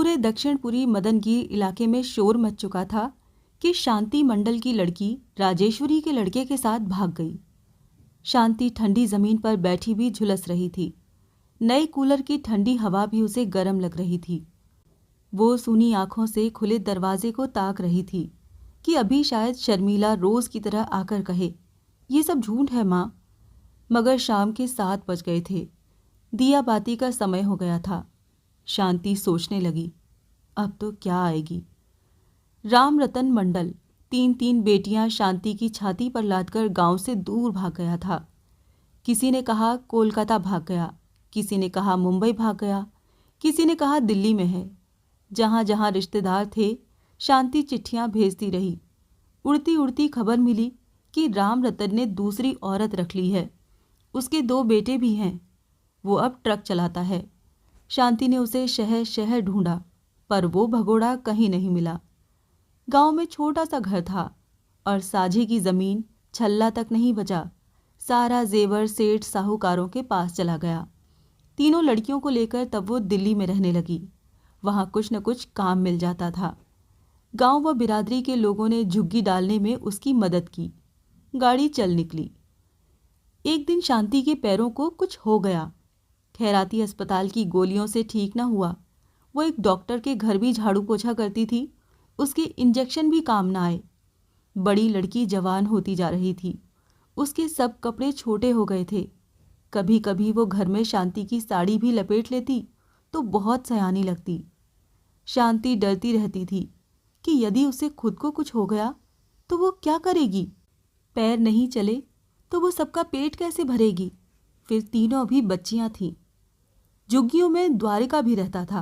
पूरे दक्षिणपुरी मदनगीर इलाके में शोर मच चुका था कि शांति मंडल की लड़की राजेश्वरी के लड़के के साथ भाग गई। शांति ठंडी जमीन पर बैठी भी झुलस रही थी। नए कूलर की ठंडी हवा भी उसे गर्म लग रही थी। वो सूनी आंखों से खुले दरवाजे को ताक रही थी कि अभी शायद शर्मिला रोज की तरह आकर कहे, ये सब झूठ है माँ। मगर शाम के 7 बज गए थे। दिया बाती का समय हो गया था। शांति सोचने लगी, अब तो क्या आएगी। राम रतन मंडल 3 बेटियां शांति की छाती पर लादकर गांव से दूर भाग गया था। किसी ने कहा कोलकाता भाग गया, किसी ने कहा मुंबई भाग गया, किसी ने कहा दिल्ली में है। जहां जहां रिश्तेदार थे, शांति चिट्ठियां भेजती रही। उड़ती उड़ती खबर मिली कि राम रतन ने दूसरी औरत रख ली है। उसके 2 बेटे भी हैं। वो अब ट्रक चलाता है। शांति ने उसे शहर शहर ढूंढा, पर वो भगोड़ा कहीं नहीं मिला। गांव में छोटा सा घर था और साझे की जमीन छल्ला तक नहीं बचा। सारा जेवर सेठ साहूकारों के पास चला गया। तीनों लड़कियों को लेकर तब वो दिल्ली में रहने लगी। वहां कुछ न कुछ काम मिल जाता था। गांव व बिरादरी के लोगों ने झुग्गी डालने में उसकी मदद की। गाड़ी चल निकली। एक दिन शांति के पैरों को कुछ हो गया। खैराती अस्पताल की गोलियों से ठीक न हुआ। वो एक डॉक्टर के घर भी झाड़ू पोछा करती थी। उसके इंजेक्शन भी काम न आए। बड़ी लड़की जवान होती जा रही थी। उसके सब कपड़े छोटे हो गए थे। कभी कभी वो घर में शांति की साड़ी भी लपेट लेती तो बहुत सयानी लगती। शांति डरती रहती थी कि यदि उसे खुद को कुछ हो गया तो वो क्या करेगी। पैर नहीं चले तो वो सबका पेट कैसे भरेगी। फिर तीनों भी बच्चियां थीं। झुग्गियों में द्वारिका भी रहता था।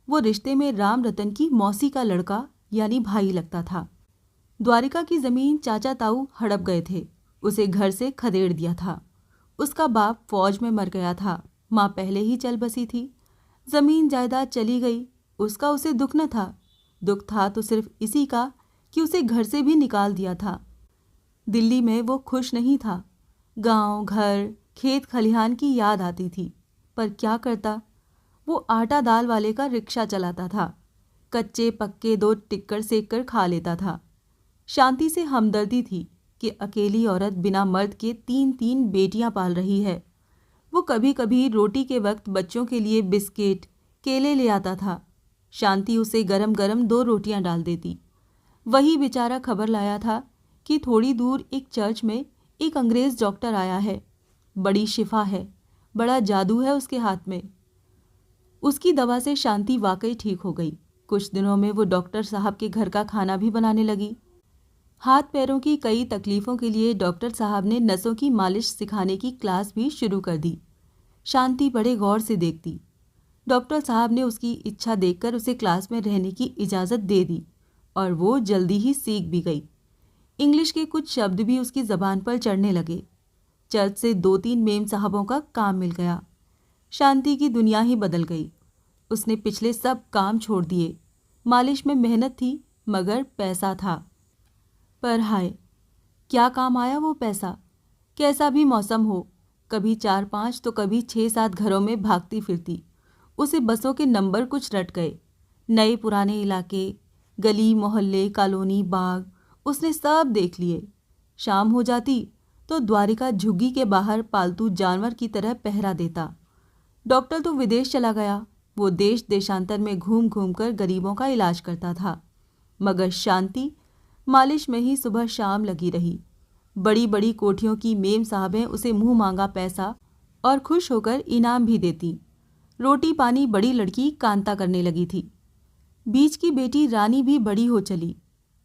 वो रिश्ते में राम रतन की मौसी का लड़का यानी भाई लगता था। द्वारिका की जमीन चाचा ताऊ हड़प गए थे। उसे घर से खदेड़ दिया था। उसका बाप फौज में मर गया था। माँ पहले ही चल बसी थी। जमीन जायदाद चली गई। उसका उसे दुख न था। दुख था तो सिर्फ इसी का कि उसे घर से भी निकाल दिया था। दिल्ली में वो खुश नहीं था। गांव घर खेत खलिहान की याद आती थी, पर क्या करता। वो आटा दाल वाले का रिक्शा चलाता था। कच्चे पक्के 2 टिक्कर सेक कर खा लेता था। शांति से हमदर्दी थी कि अकेली औरत बिना मर्द के 3 बेटियां पाल रही है। वो कभी कभी रोटी के वक्त बच्चों के लिए बिस्किट केले ले आता था। शांति उसे गरम गरम 2 रोटियां डाल देती। वही बेचारा खबर लाया था कि थोड़ी दूर एक चर्च में एक अंग्रेज डॉक्टर आया है। बड़ी शिफा है, बड़ा जादू है उसके हाथ में। उसकी दवा से शांति वाकई ठीक हो गई। कुछ दिनों में वो डॉक्टर साहब के घर का खाना भी बनाने लगी। हाथ पैरों की कई तकलीफों के लिए डॉक्टर साहब ने नसों की मालिश सिखाने की क्लास भी शुरू कर दी। शांति बड़े गौर से देखती। डॉक्टर साहब ने उसकी इच्छा देखकर उसे क्लास में रहने की इजाज़त दे दी और वो जल्दी ही सीख भी गई। इंग्लिश के कुछ शब्द भी उसकी ज़बान पर चढ़ने लगे। चर्च से 2-3 मेम साहबों का काम मिल गया। शांति की दुनिया ही बदल गई। उसने पिछले सब काम छोड़ दिए। मालिश में मेहनत थी मगर पैसा था। पर हाय, क्या काम आया वो पैसा। कैसा भी मौसम हो, कभी 4-5 तो कभी 6-7 घरों में भागती फिरती। उसे बसों के नंबर कुछ रट गए। नए पुराने इलाके, गली मोहल्ले कॉलोनी बाग उसने सब देख लिए। शाम हो जाती तो द्वारिका झुग्गी के बाहर पालतू जानवर की तरह पहरा देता। डॉक्टर तो विदेश चला गया। वो देश देशांतर में घूम घूम कर गरीबों का इलाज करता था। मगर शांति मालिश में ही सुबह शाम लगी रही। बड़ी बड़ी कोठियों की मेम साहबें उसे मुंह मांगा पैसा और खुश होकर इनाम भी देती। रोटी पानी बड़ी लड़की कांता करने लगी थी। बीच की बेटी रानी भी बड़ी हो चली।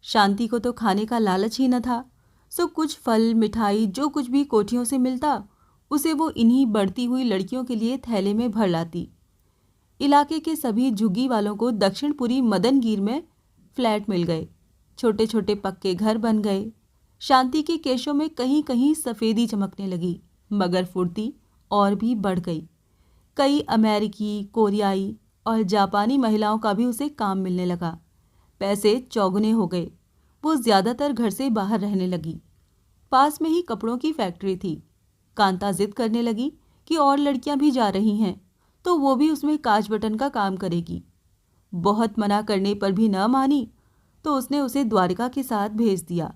शांति को तो खाने का लालच ही न था, सो कुछ फल मिठाई जो कुछ भी कोठियों से मिलता उसे वो इन्हीं बढ़ती हुई लड़कियों के लिए थैले में भर लाती। इलाके के सभी झुग्गी वालों को दक्षिणपुरी मदनगीर में फ्लैट मिल गए। छोटे छोटे पक्के घर बन गए। शांति के केशों में कहीं कहीं सफ़ेदी चमकने लगी, मगर फुर्ती और भी बढ़ गई। कई अमेरिकी, कोरियाई और जापानी महिलाओं का भी उसे काम मिलने लगा। पैसे चौगुने हो गए। वो ज़्यादातर घर से बाहर रहने लगी। पास में ही कपड़ों की फैक्ट्री थी। कांता जिद करने लगी कि और लड़कियां भी जा रही हैं तो वो भी उसमें काज बटन का काम करेगी। बहुत मना करने पर भी न मानी तो उसने उसे द्वारिका के साथ भेज दिया।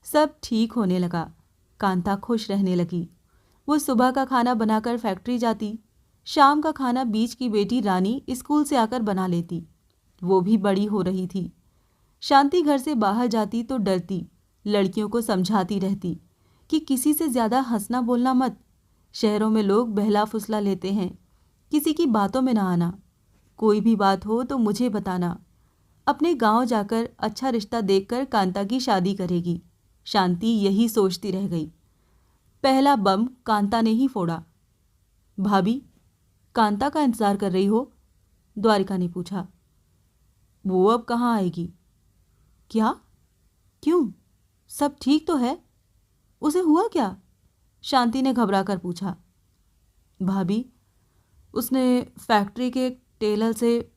सब ठीक होने लगा। कांता खुश रहने लगी। वो सुबह का खाना बनाकर फैक्ट्री जाती, शाम का खाना बीच की बेटी रानी स्कूल से आकर बना लेती। वो भी बड़ी हो रही थी। शांति घर से बाहर जाती तो डरती, लड़कियों को समझाती रहती कि किसी से ज़्यादा हंसना बोलना मत। शहरों में लोग बहला फुसला लेते हैं, किसी की बातों में ना आना। कोई भी बात हो तो मुझे बताना। अपने गांव जाकर अच्छा रिश्ता देखकर कांता की शादी करेगी। शांति यही सोचती रह गई। पहला बम कांता ने ही फोड़ा। भाभी, कांता का इंतजार कर रही हो? द्वारिका ने पूछा। वो अब कहाँ आएगी? क्या? क्यों? सब ठीक तो है? उसे हुआ क्या? शांति ने घबराकर पूछा। भाभी, उसने फैक्ट्री के टेलर से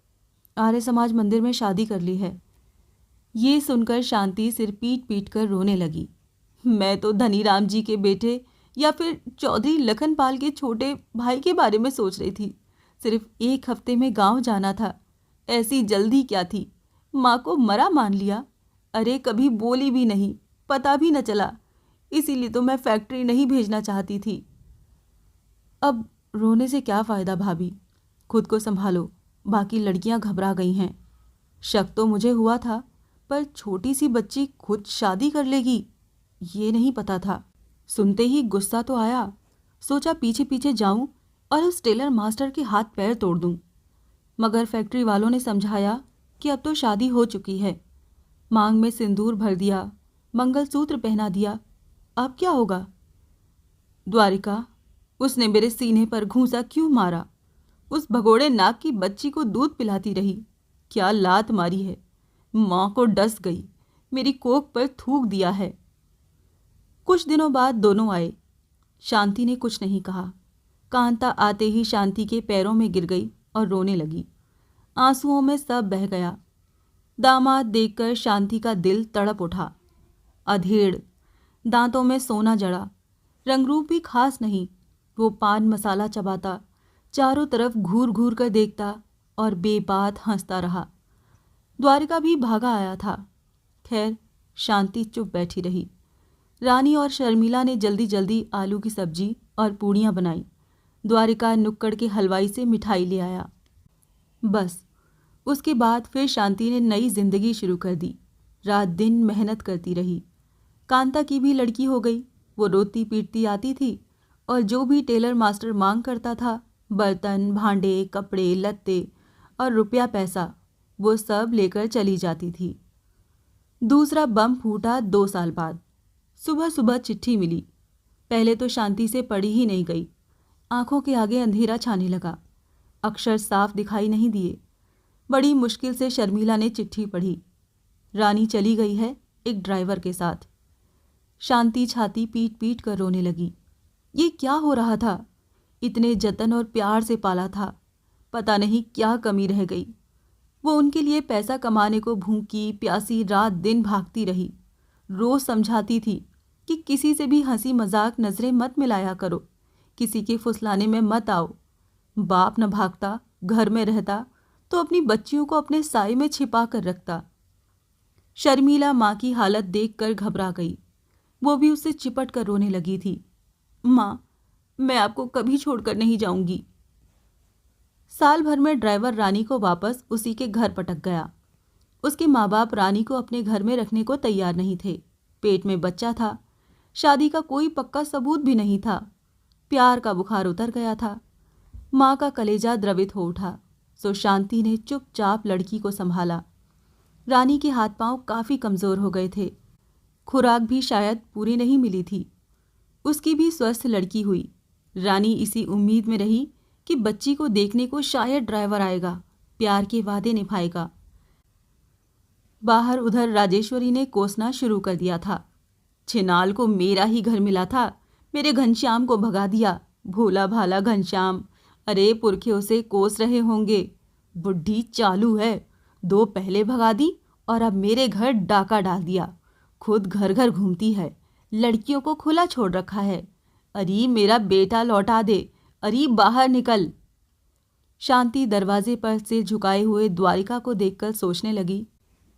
आर्य समाज मंदिर में शादी कर ली है। ये सुनकर शांति सिर पीट पीट कर रोने लगी। मैं तो धनीराम जी के बेटे या फिर चौधरी लखनपाल के छोटे भाई के बारे में सोच रही थी। सिर्फ 1 हफ्ते में गांव जाना था। ऐसी जल्दी क्या थी? माँ को मरा मान लिया। अरे कभी बोली भी नहीं, पता भी न चला। इसीलिए तो मैं फैक्ट्री नहीं भेजना चाहती थी। अब रोने से क्या फ़ायदा भाभी? खुद को संभालो। बाकी लड़कियां घबरा गई हैं। शक तो मुझे हुआ था, पर छोटी सी बच्ची खुद शादी कर लेगी, ये नहीं पता था। सुनते ही गुस्सा तो आया। सोचा पीछे पीछे जाऊं और उस टेलर मास्टर के हाथ पैर तोड़ दूं। मगर फैक्ट्री वालों ने समझाया कि अब तो शादी हो चुकी है। मांग में सिंदूर भर दिया, मंगलसूत्र पहना दिया। अब क्या होगा? द्वारिका, उसने मेरे सीने पर घूंसा क्यों मारा? उस भगोड़े नाक की बच्ची को दूध पिलाती रही। क्या लात मारी है! माँ को डस गई, मेरी कोख पर थूक दिया है। कुछ दिनों बाद दोनों आए। शांति ने कुछ नहीं कहा। कांता आते ही शांति के पैरों में गिर गई और रोने लगी। आंसुओं में सब बह गया। दामाद देखकर शांति का दिल तड़प उठा। अधेड़, दांतों में सोना जड़ा, रंगरूप भी खास नहीं। वो पान मसाला चबाता, चारों तरफ घूर घूर कर देखता और बेबात हंसता रहा। द्वारिका भी भागा आया था। खैर, शांति चुप बैठी रही। रानी और शर्मिला ने जल्दी जल्दी आलू की सब्जी और पूड़ियाँ बनाई। द्वारिका नुक्कड़ के हलवाई से मिठाई ले आया। बस उसके बाद फिर शांति ने नई जिंदगी शुरू कर दी। रात दिन मेहनत करती रही। कांता की भी लड़की हो गई। वो रोती पीटती आती थी और जो भी टेलर मास्टर मांग करता था, बर्तन, भांडे, कपड़े, लत्ते और रुपया पैसा, वो सब लेकर चली जाती थी। दूसरा बम फूटा 2 साल बाद। सुबह सुबह चिट्ठी मिली। पहले तो शांति से पढ़ी ही नहीं गई। आंखों के आगे अंधेरा छाने लगा। अक्षर साफ दिखाई नहीं दिए। बड़ी मुश्किल से शर्मिला ने चिट्ठी पढ़ी। रानी चली गई है एक ड्राइवर के साथ। शांति छाती पीट पीट कर रोने लगी। ये क्या हो रहा था? इतने जतन और प्यार से पाला था, पता नहीं क्या कमी रह गई। वो उनके लिए पैसा कमाने को भूखी प्यासी रात दिन भागती रही। रोज समझाती थी कि किसी से भी हंसी मजाक नजरें मत मिलाया करो, किसी के फुसलाने में मत आओ। बाप न भागता, घर में रहता तो अपनी बच्चियों को अपने साए में छिपा कर रखता। शर्मिला माँ की हालत देखकर घबरा गई। वो भी उससे चिपट कर रोने लगी थी। माँ, मैं आपको कभी छोड़कर नहीं जाऊंगी। साल भर में ड्राइवर रानी को वापस उसी के घर पटक गया। उसके माँ बाप रानी को अपने घर में रखने को तैयार नहीं थे। पेट में बच्चा था। शादी का कोई पक्का सबूत भी नहीं था। प्यार का बुखार उतर गया था। माँ का कलेजा द्रवित हो उठा। सो शांति ने चुपचाप लड़की को संभाला। रानी के हाथ पांव काफी कमजोर हो गए थे। खुराक भी शायद पूरी नहीं मिली थी। उसकी भी स्वस्थ लड़की हुई। रानी इसी उम्मीद में रही कि बच्ची को देखने को शायद ड्राइवर आएगा, प्यार के वादे निभाएगा। बाहर उधर राजेश्वरी ने कोसना शुरू कर दिया था। छिनाल को मेरा ही घर मिला था, मेरे घनश्याम को भगा दिया। भोला भाला घनश्याम, अरे पुरखे उसे कोस रहे होंगे। बुढ़ी चालू है, 2 पहले भगा दी और अब मेरे घर डाका डाल दिया। खुद घर घर घूमती है, लड़कियों को खुला छोड़ रखा है। अरे मेरा बेटा लौटा दे, अरे बाहर निकल। शांति दरवाजे पर सिर झुकाए हुए द्वारिका को देखकर सोचने लगी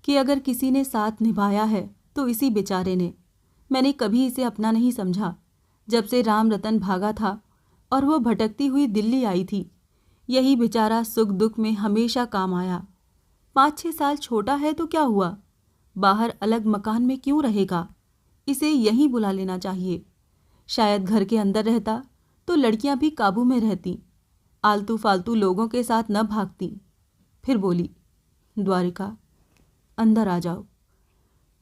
कि अगर किसी ने साथ निभाया है तो इसी बेचारे ने। मैंने कभी इसे अपना नहीं समझा। जब से राम रतन भागा था और वो भटकती हुई दिल्ली आई थी, यही बेचारा सुख दुख में हमेशा काम आया। 5-6 साल छोटा है तो क्या हुआ, बाहर अलग मकान में क्यों रहेगा? इसे यहीं बुला लेना चाहिए। शायद घर के अंदर रहता तो लड़कियां भी काबू में रहती, आलतू फालतू लोगों के साथ न भागती। फिर बोली, द्वारिका अंदर आ जाओ।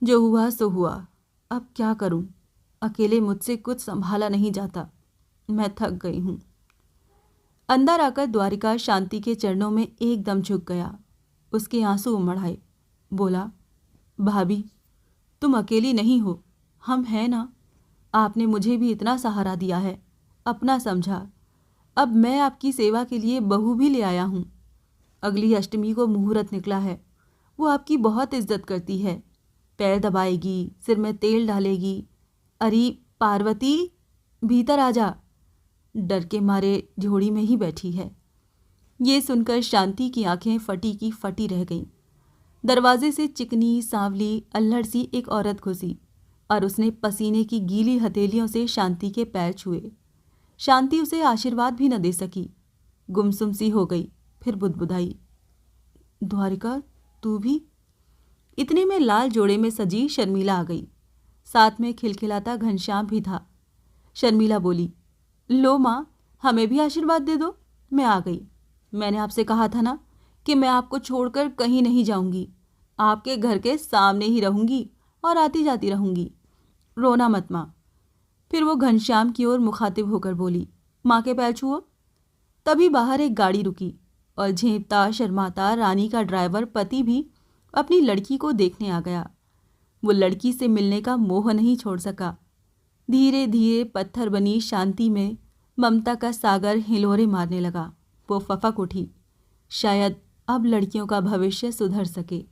जो हुआ सो हुआ, अब क्या करूं? अकेले मुझसे कुछ संभाला नहीं जाता, मैं थक गई हूं। अंदर आकर द्वारिका शांति के चरणों में एकदम झुक गया। उसके आंसू उमड़ आए। बोला, भाभी तुम अकेली नहीं हो, हम हैं ना। आपने मुझे भी इतना सहारा दिया है, अपना समझा। अब मैं आपकी सेवा के लिए बहू भी ले आया हूँ। अगली अष्टमी को मुहूर्त निकला है। वो आपकी बहुत इज्जत करती है, पैर दबाएगी, सिर में तेल डालेगी। अरे पार्वती, भीतर आ जा। डर के मारे झोड़ी में ही बैठी है। ये सुनकर शांति की आंखें फटी की फटी रह गईं। दरवाजे से चिकनी सांवली अल्हड़ सी एक औरत घुसी और उसने पसीने की गीली हथेलियों से शांति के पैर छुए। शांति उसे आशीर्वाद भी न दे सकी, गुमसुम सी हो गई। फिर बुदबुदाई, द्वारिका तू भी? इतने में लाल जोड़े में सजी शर्मिला आ गई। साथ में खिलखिलाता घनश्याम भी था। शर्मिला बोली, लो माँ, हमें भी आशीर्वाद दे दो। मैं आ गई। मैंने आपसे कहा था ना कि मैं आपको छोड़कर कहीं नहीं जाऊंगी, आपके घर के सामने ही रहूंगी और आती जाती रहूंगी। रोना मत माँ। फिर वो घनश्याम की ओर मुखातिब होकर बोली, माँ के पैर छुओ। तभी बाहर एक गाड़ी रुकी और झेंपता शर्माता रानी का ड्राइवर पति भी अपनी लड़की को देखने आ गया। वो लड़की से मिलने का मोह नहीं छोड़ सका। धीरे धीरे पत्थर बनी शांति में ममता का सागर हिलोरे मारने लगा। वो फपक उठी, शायद अब लड़कियों का भविष्य सुधर सके।